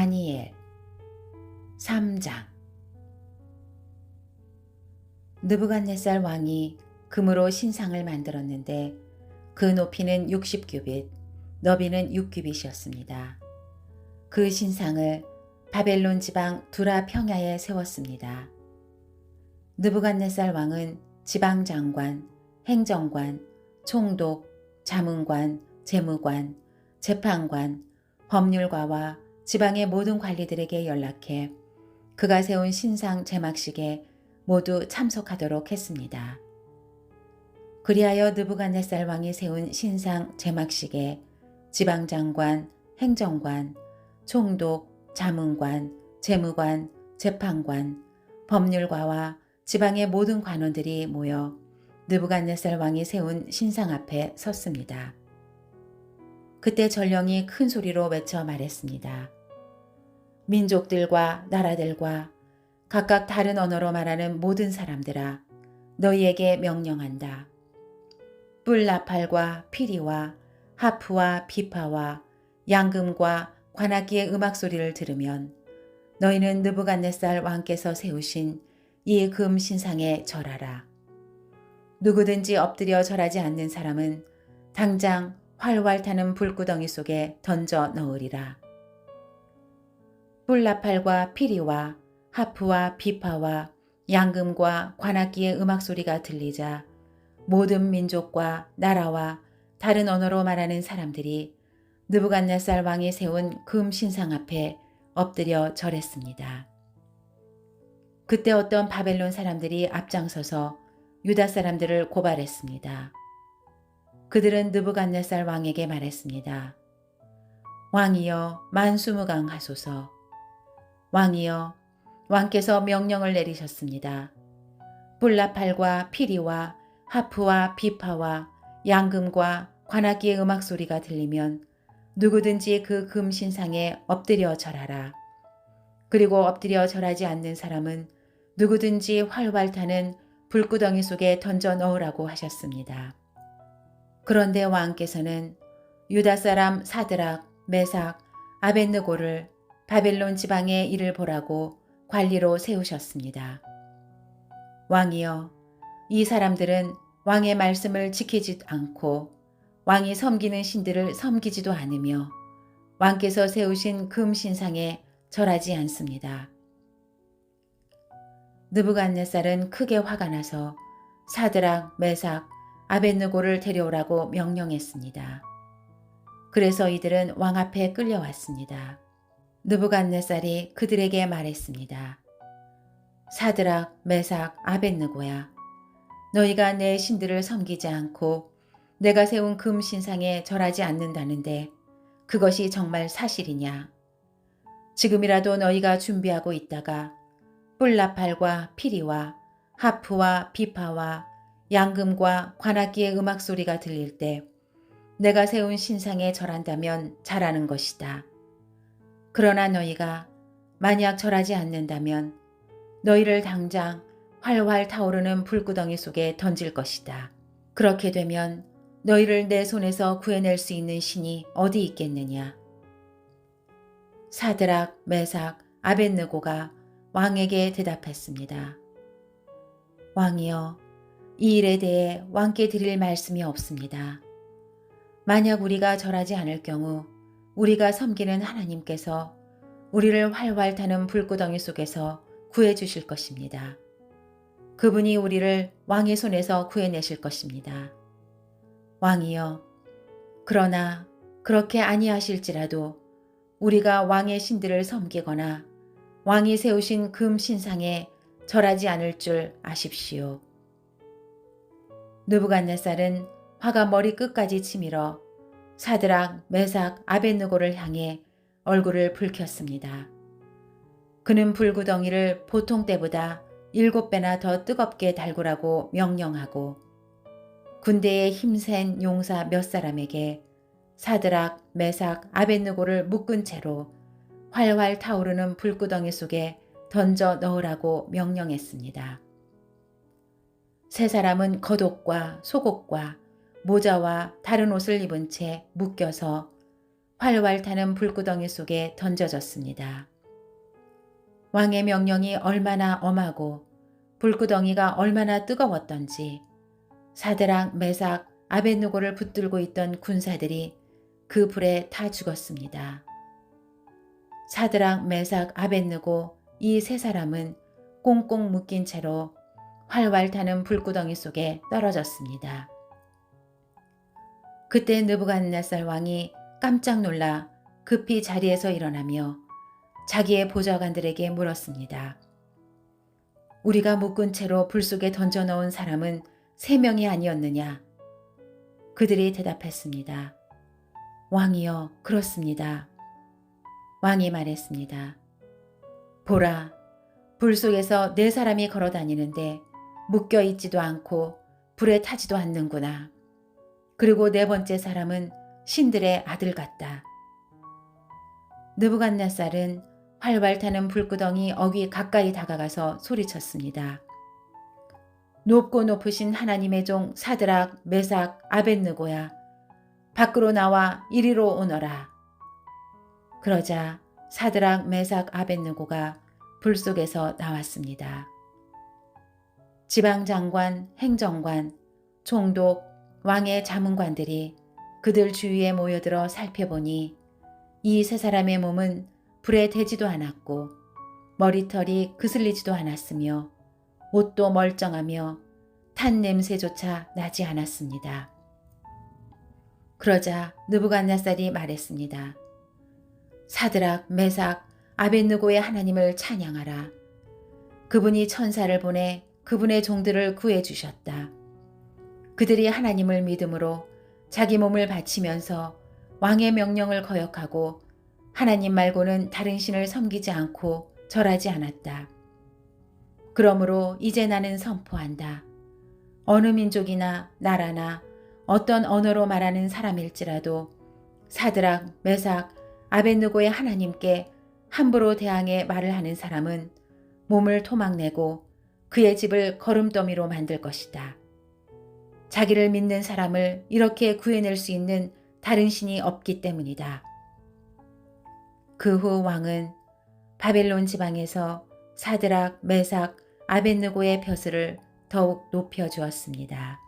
다니엘 3장. 느부갓네살 왕이 금으로 신상을 만들었는데 그 높이는 60규빗, 너비는 6규빗이었습니다. 그 신상을 바벨론 지방 두라 평야에 세웠습니다. 느부갓네살 왕은 지방 장관, 행정관, 총독, 자문관, 재무관, 재판관, 법률가와 지방의 모든 관리들에게 연락해 그가 세운 신상 제막식에 모두 참석하도록 했습니다. 그리하여 느부갓네살 왕이 세운 신상 제막식에 지방장관, 행정관, 총독, 자문관, 재무관, 재판관, 법률가와 지방의 모든 관원들이 모여 느부갓네살 왕이 세운 신상 앞에 섰습니다. 그때 전령이 큰 소리로 외쳐 말했습니다. 민족들과 나라들과 각각 다른 언어로 말하는 모든 사람들아, 너희에게 명령한다. 뿔나팔과 피리와 하프와 비파와 양금과 관악기의 음악 소리를 들으면 너희는 느부갓네살 왕께서 세우신 이 금 신상에 절하라. 누구든지 엎드려 절하지 않는 사람은 당장 활활 타는 불구덩이 속에 던져 넣으리라. 뿔나팔과 피리와 하프와 비파와 양금과 관악기의 음악 소리가 들리자 모든 민족과 나라와 다른 언어로 말하는 사람들이 느부갓네살 왕이 세운 금 신상 앞에 엎드려 절했습니다. 그때 어떤 바벨론 사람들이 앞장서서 유다 사람들을 고발했습니다. 그들은 느부갓네살 왕에게 말했습니다. 왕이여 만수무강하소서. 왕이여 왕께서 명령을 내리셨습니다. 뿔나팔과 피리와 하프와 비파와 양금과 관악기의 음악 소리가 들리면 누구든지 그 금 신상에 엎드려 절하라. 그리고 엎드려 절하지 않는 사람은 누구든지 활활 타는 불구덩이 속에 던져 넣으라고 하셨습니다. 그런데 왕께서는 유다 사람 사드락, 메삭, 아벳느고를 바벨론 지방의 일을 보라고 관리로 세우셨습니다. 왕이여, 이 사람들은 왕의 말씀을 지키지 않고 왕이 섬기는 신들을 섬기지도 않으며 왕께서 세우신 금 신상에 절하지 않습니다. 느부갓네살은 크게 화가 나서 사드락, 메삭, 아벳느고를 데려오라고 명령했습니다. 그래서 이들은 왕 앞에 끌려왔습니다. 느부갓네살이 그들에게 말했습니다. 사드락, 메삭, 아벳느고야, 너희가 내 신들을 섬기지 않고 내가 세운 금 신상에 절하지 않는다는데 그것이 정말 사실이냐? 지금이라도 너희가 준비하고 있다가 뿔나팔과 피리와 하프와 비파와 양금과 관악기의 음악 소리가 들릴 때 내가 세운 신상에 절한다면 잘하는 것이다. 그러나 너희가 만약 절하지 않는다면 너희를 당장 활활 타오르는 불구덩이 속에 던질 것이다. 그렇게 되면 너희를 내 손에서 구해낼 수 있는 신이 어디 있겠느냐. 사드락, 메삭, 아벳느고가 왕에게 대답했습니다. 왕이여, 이 일에 대해 왕께 드릴 말씀이 없습니다. 만약 우리가 절하지 않을 경우 우리가 섬기는 하나님께서 우리를 활활 타는 불구덩이 속에서 구해 주실 것입니다. 그분이 우리를 왕의 손에서 구해내실 것입니다. 왕이여, 그러나 그렇게 아니하실지라도 우리가 왕의 신들을 섬기거나 왕이 세우신 금 신상에 절하지 않을 줄 아십시오. 느부갓네살은 화가 머리끝까지 치밀어 사드락, 메삭, 아벳느고를 향해 얼굴을 붉혔습니다. 그는 불구덩이를 보통 때보다 7배나 더 뜨겁게 달구라고 명령하고 군대의 힘센 용사 몇 사람에게 사드락, 메삭, 아벳느고를 묶은 채로 활활 타오르는 불구덩이 속에 던져 넣으라고 명령했습니다. 세 사람은 겉옷과 속옷과 모자와 다른 옷을 입은 채 묶여서 활활 타는 불구덩이 속에 던져졌습니다. 왕의 명령이 얼마나 엄하고 불구덩이가 얼마나 뜨거웠던지 사드락, 메삭, 아벳느고를 붙들고 있던 군사들이 그 불에 타 죽었습니다. 사드락, 메삭, 아벳느고 이 세 사람은 꽁꽁 묶인 채로 활활 타는 불구덩이 속에 떨어졌습니다. 그때 느부갓네살 왕이 깜짝 놀라 급히 자리에서 일어나며 자기의 보좌관들에게 물었습니다. 우리가 묶은 채로 불 속에 던져넣은 사람은 3명이 아니었느냐? 그들이 대답했습니다. 왕이여, 그렇습니다. 왕이 말했습니다. 보라, 불 속에서 4사람이 걸어다니는데 묶여 있지도 않고 불에 타지도 않는구나. 그리고 4번째 사람은 신들의 아들 같다. 느부갓네살은 활활 타는 불구덩이 어귀 가까이 다가가서 소리쳤습니다. 높고 높으신 하나님의 종 사드락, 메삭, 아벳느고야. 밖으로 나와 이리로 오너라. 그러자 사드락, 메삭, 아벳느고가 불 속에서 나왔습니다. 지방장관, 행정관, 총독, 왕의 자문관들이 그들 주위에 모여들어 살펴보니 이 3사람의 몸은 불에 대지도 않았고 머리털이 그슬리지도 않았으며 옷도 멀쩡하며 탄 냄새조차 나지 않았습니다. 그러자 느부갓네살이 말했습니다. 사드락, 메삭, 아벳느고의 하나님을 찬양하라. 그분이 천사를 보내 그분의 종들을 구해주셨다. 그들이 하나님을 믿음으로 자기 몸을 바치면서 왕의 명령을 거역하고 하나님 말고는 다른 신을 섬기지 않고 절하지 않았다. 그러므로 이제 나는 선포한다. 어느 민족이나 나라나 어떤 언어로 말하는 사람일지라도 사드락, 메삭, 아벳느고의 하나님께 함부로 대항해 말을 하는 사람은 몸을 토막내고 그의 집을 거름더미로 만들 것이다. 자기를 믿는 사람을 이렇게 구해낼 수 있는 다른 신이 없기 때문이다. 그 후 왕은 바벨론 지방에서 사드락, 메삭, 아벳느고의 벼슬을 더욱 높여주었습니다.